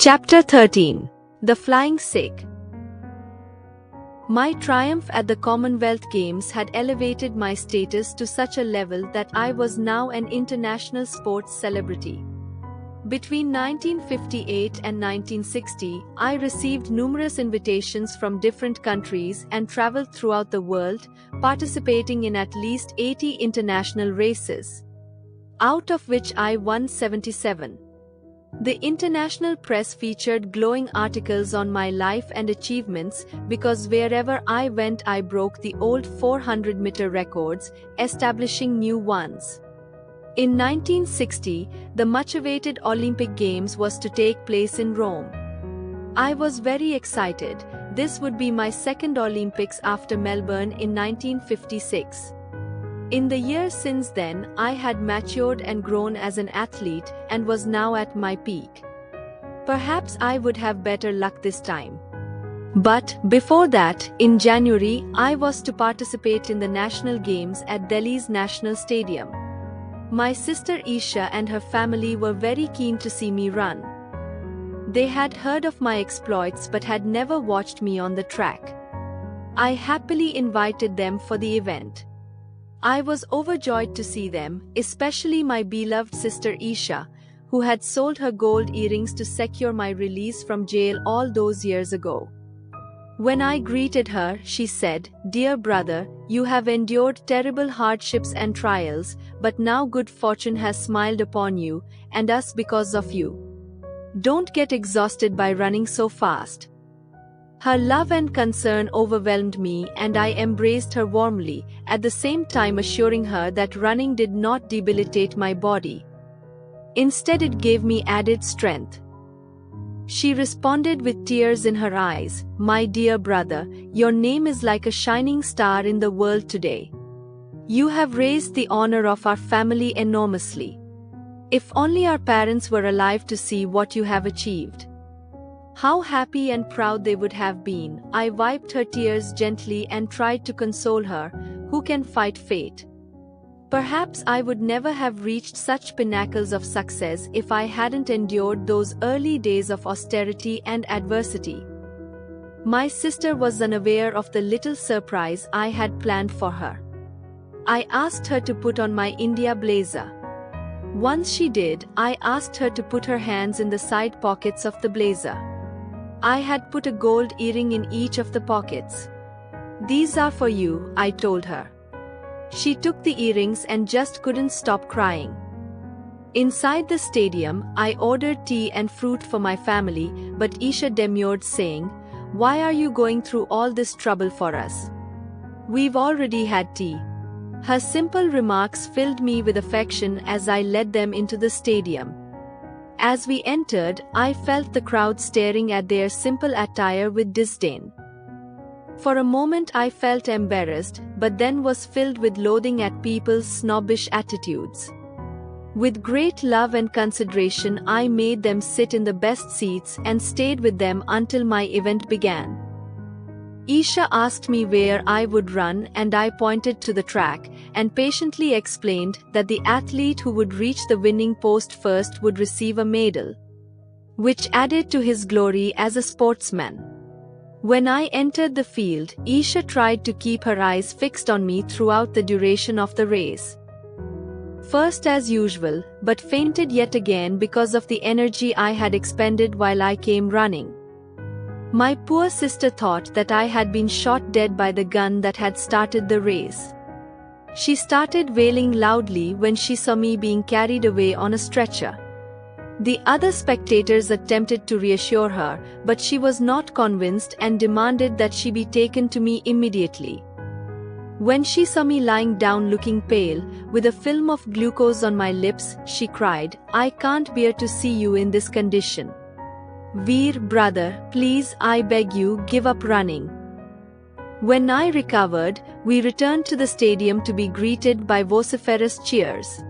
Chapter 13. The Flying Sikh. My triumph at the Commonwealth Games had elevated my status to such a level that I was now an international sports celebrity. Between 1958 and 1960, I received numerous invitations from different countries and traveled throughout the world, participating in at least 80 international races, out of which I won 77. The international press featured glowing articles on my life and achievements because wherever I went I broke the old 400-meter records, establishing new ones. In 1960, the much-awaited Olympic Games was to take place in Rome. I was very excited. This would be my second Olympics after Melbourne in 1956. In the years since then, I had matured and grown as an athlete and was now at my peak. Perhaps I would have better luck this time. But before that, in January, I was to participate in the National Games at Delhi's National Stadium. My sister Isha and her family were very keen to see me run. They had heard of my exploits but had never watched me on the track. I happily invited them for the event. I was overjoyed to see them, especially my beloved sister Isha, who had sold her gold earrings to secure my release from jail all those years ago. When I greeted her, she said, "Dear brother, you have endured terrible hardships and trials, but now good fortune has smiled upon you, and us because of you. Don't get exhausted by running so fast." Her love and concern overwhelmed me and I embraced her warmly, at the same time assuring her that running did not debilitate my body. Instead, it gave me added strength. She responded with tears in her eyes, "My dear brother, your name is like a shining star in the world today. You have raised the honor of our family enormously. If only our parents were alive to see what you have achieved." How happy and proud they would have been. I wiped her tears gently and tried to console her. Who can fight fate? Perhaps I would never have reached such pinnacles of success if I hadn't endured those early days of austerity and adversity. My sister was unaware of the little surprise I had planned for her. I asked her to put on my India blazer. Once she did, I asked her to put her hands in the side pockets of the blazer. I had put a gold earring in each of the pockets. "These are for you," I told her. She took the earrings and just couldn't stop crying. Inside the stadium, I ordered tea and fruit for my family, but Isha demurred, saying, "Why are you going through all this trouble for us? We've already had tea." Her simple remarks filled me with affection as I led them into the stadium. As we entered, I felt the crowd staring at their simple attire with disdain. For a moment I felt embarrassed, but then was filled with loathing at people's snobbish attitudes. With great love and consideration, I made them sit in the best seats and stayed with them until my event began. Isha asked me where I would run and I pointed to the track, and patiently explained that the athlete who would reach the winning post first would receive a medal, which added to his glory as a sportsman. When I entered the field, Isha tried to keep her eyes fixed on me throughout the duration of the race. First as usual, but fainted yet again because of the energy I had expended while I came running. My poor sister thought that I had been shot dead by the gun that had started the race. She started wailing loudly when she saw me being carried away on a stretcher. The other spectators attempted to reassure her, but she was not convinced and demanded that she be taken to me immediately. When she saw me lying down looking pale, with a film of glucose on my lips, she cried, "I can't bear to see you in this condition. Veer brother, please, I beg you, give up running." When I recovered, we returned to the stadium to be greeted by vociferous cheers.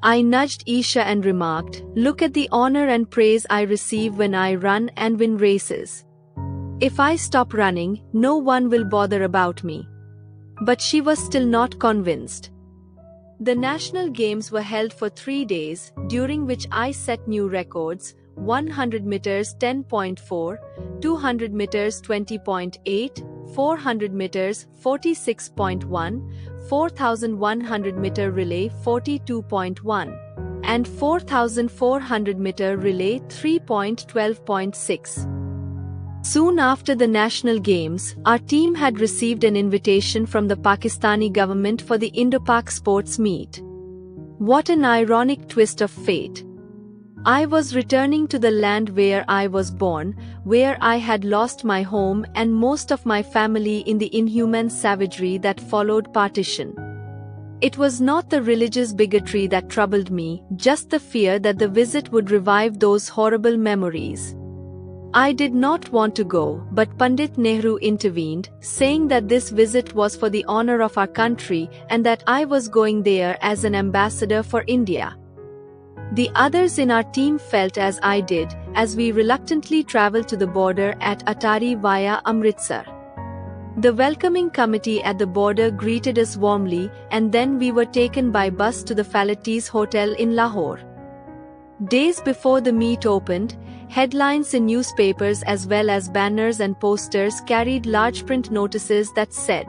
I nudged Isha and remarked, "Look at the honor and praise I receive when I run and win races. If I stop running, no one will bother about me." But she was still not convinced. The National Games were held for 3 days, during which I set new records, 100 meters 10.4, 200 meters 20.8, 400 meters 46.1, 4100 meter relay 42.1, and 4400 meter relay 3.12.6. Soon after the national games, our team had received an invitation from the Pakistani government for the Indo-Pak sports meet. What an ironic twist of fate. I was returning to the land where I was born, where I had lost my home and most of my family in the inhuman savagery that followed partition. It was not the religious bigotry that troubled me, just the fear that the visit would revive those horrible memories. I did not want to go, but Pandit Nehru intervened, saying that this visit was for the honor of our country and that I was going there as an ambassador for India. The others in our team felt as I did, as we reluctantly traveled to the border at Attari via Amritsar. The welcoming committee at the border greeted us warmly, and then we were taken by bus to the Falatis Hotel in Lahore. Days before the meet opened, headlines in newspapers as well as banners and posters carried large print notices that said,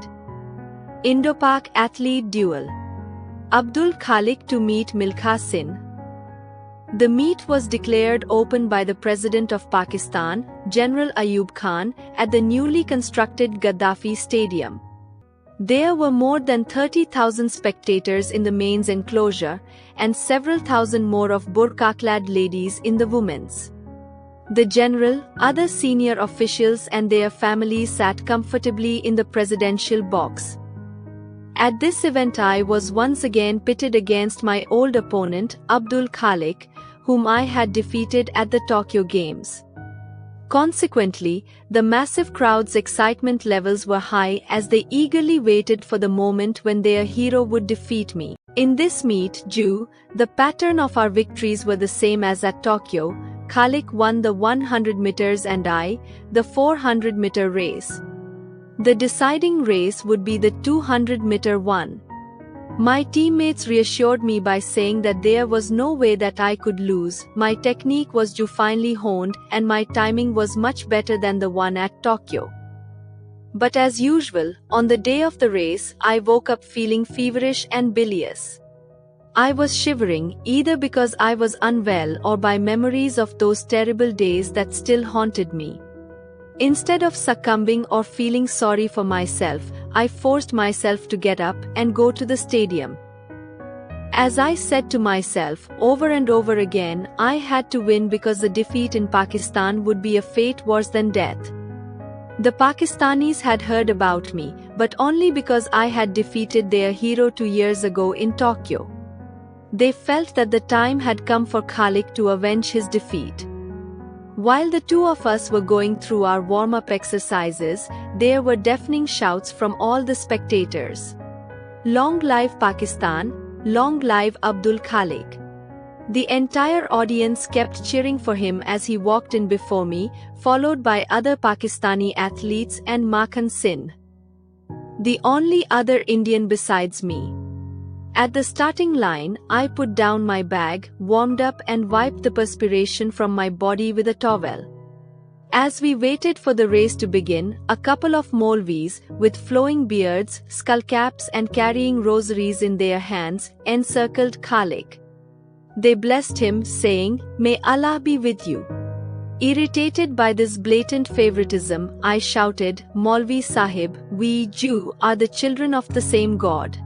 Indo-Pak Athlete Duel. Abdul Khalik to meet Milkha Singh. The meet was declared open by the President of Pakistan, General Ayub Khan, at the newly constructed Gaddafi Stadium. There were more than 30,000 spectators in the mains enclosure, and several thousand more of burqa-clad ladies in the women's. The general, other senior officials and their families sat comfortably in the presidential box. At this event I was once again pitted against my old opponent, Abdul Khalik, whom I had defeated at the Tokyo Games. Consequently, the massive crowd's excitement levels were high as they eagerly waited for the moment when their hero would defeat me. In this meet, the pattern of our victories were the same as at Tokyo. Khalik won the 100 meters and I, the 400-meter race. The deciding race would be the 200-meter one. My teammates reassured me by saying that there was no way that I could lose. My technique was finely honed and my timing was much better than the one at Tokyo. But as usual, on the day of the race, I woke up feeling feverish and bilious. I was shivering, either because I was unwell or by memories of those terrible days that still haunted me. Instead of succumbing or feeling sorry for myself, I forced myself to get up and go to the stadium. As I said to myself over and over again, I had to win because the defeat in Pakistan would be a fate worse than death. The Pakistanis had heard about me, but only because I had defeated their hero 2 years ago in Tokyo. They felt that the time had come for Khalik to avenge his defeat. While the two of us were going through our warm-up exercises, there were deafening shouts from all the spectators. Long live Pakistan, long live Abdul Khalik. The entire audience kept cheering for him as he walked in before me, followed by other Pakistani athletes and Makhan Singh, the only other Indian besides me. At the starting line, I put down my bag, warmed up and wiped the perspiration from my body with a towel. As we waited for the race to begin, a couple of Maulvis, with flowing beards, skullcaps and carrying rosaries in their hands, encircled Khalik. They blessed him, saying, "May Allah be with you." Irritated by this blatant favoritism, I shouted, "Maulvi Sahib, we Jew are the children of the same God.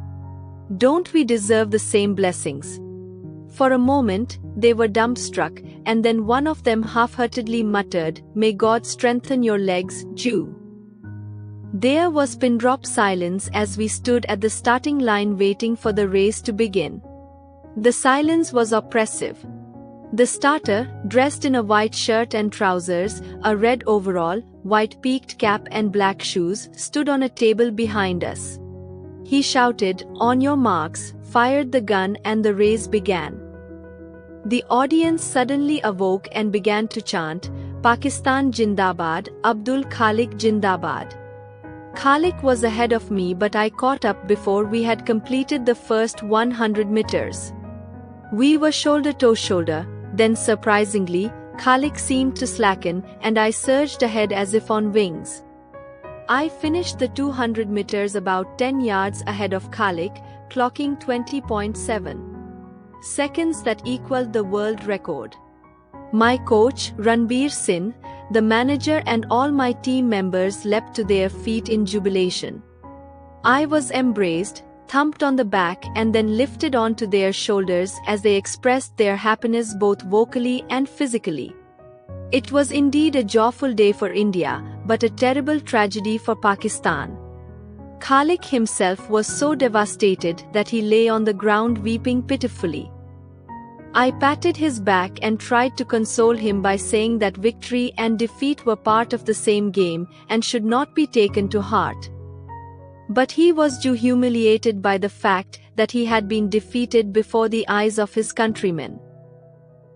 Don't we deserve the same blessings?" For a moment, they were dumbstruck, and then one of them half-heartedly muttered, "May God strengthen your legs, Jew." There was pin-drop silence as we stood at the starting line waiting for the race to begin. The silence was oppressive. The starter, dressed in a white shirt and trousers, a red overall, white peaked cap and black shoes, stood on a table behind us. He shouted, "On your marks," fired the gun and the race began. The audience suddenly awoke and began to chant, "Pakistan Jindabad, Abdul Khalik Jindabad." Khalik was ahead of me, but I caught up before we had completed the first 100 meters. We were shoulder to shoulder, then surprisingly, Khalik seemed to slacken, and I surged ahead as if on wings. I finished the 200 meters about 10 yards ahead of Khalik, clocking 20.7 seconds that equaled the world record. My coach, Ranbir Singh, the manager and all my team members leapt to their feet in jubilation. I was embraced, thumped on the back and then lifted onto their shoulders as they expressed their happiness both vocally and physically. It was indeed a joyful day for India, but a terrible tragedy for Pakistan. Khalik himself was so devastated that he lay on the ground weeping pitifully. I patted his back and tried to console him by saying that victory and defeat were part of the same game and should not be taken to heart. But he was too humiliated by the fact that he had been defeated before the eyes of his countrymen.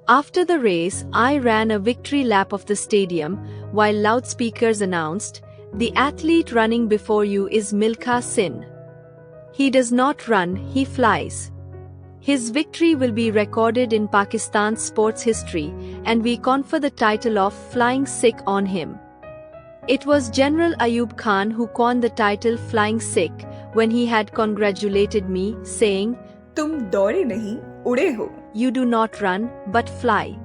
After the race, I ran a victory lap of the stadium, while loudspeakers announced, "The athlete running before you is Milkha Singh. He does not run, he flies. His victory will be recorded in Pakistan's sports history, and we confer the title of Flying Sikh on him." It was General Ayub Khan who coined the title Flying Sikh when he had congratulated me, saying, "तुम दौड़े नहीं, उड़े हो." "You do not run, but fly."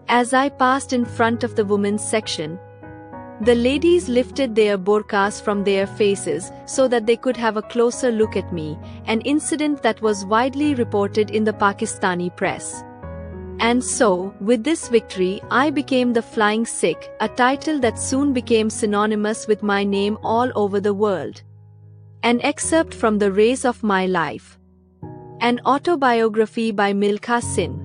As I passed in front of the women's section, the ladies lifted their burqas from their faces so that they could have a closer look at me, an incident that was widely reported in the Pakistani press. And so, with this victory, I became the Flying Sikh, a title that soon became synonymous with my name all over the world. An excerpt from The Race of My Life. An autobiography by Milkha Singh.